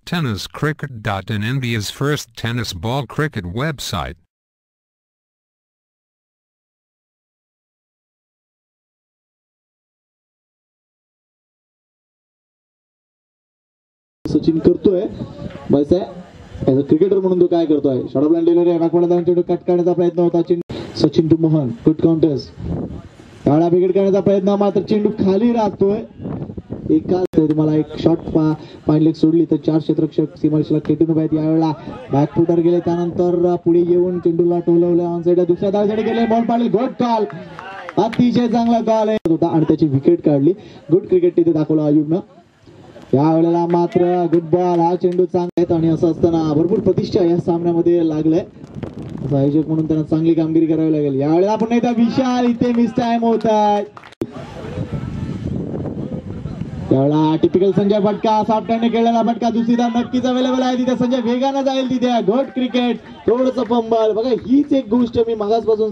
TennisCricket.in, India's first tennis ball cricket website. Sachin करतोय बस आहे as a cricketer म्हणून तो काय करतोय शॉर्ट ब्लँड डिलिव्हरी बॅकवर्ड जाऊन चेंडू कट करण्याचा प्रयत्न होता Sachin to Mohan good counters काळा विकेट करण्याचा प्रयत्न मात्र चेंडू खाली राहतोय एका तुम्हाला एक शॉट पॉइंट लेग सोडली तर 4 क्षेत्ररक्षक सीमारेषेला खेटून उभे आहेत यावेळेला बॅकफुटर गेले त्यानंतर पुढे येऊन चेंडूला टोलवले ऑन साइड दुसऱ्या धावेसाठी गेले बॉल पाडली गुड कॉल अतिशय चांगला कॉल आहे होता आणि त्याची विकेट काढली गुड क्रिकेट तिथे दाखवलं आयुबनं या वेळेला मात्र गुड बॉल हा चेंडू चांगला आहे आणि असं असताना भरपूर प्रतिष्ठा या सामन्यामध्ये लागलंय आयोजक म्हणून त्यांना चांगली कामगिरी करावी लागेल यावेळेला आपण नाही तर विशाल इथे मिस टाइम होत आहे त्यावेळेला टिपिकल संजय फटका सॉफ्ट हँडने खेळलेला फटका दुसरी धाव नक्कीच अवेलेबल आहे तिथे संजय वेगाने जाईल तिथे गुड क्रिकेट थोडंसं फंबल बघा हीच एक गोष्ट मी मगासपासून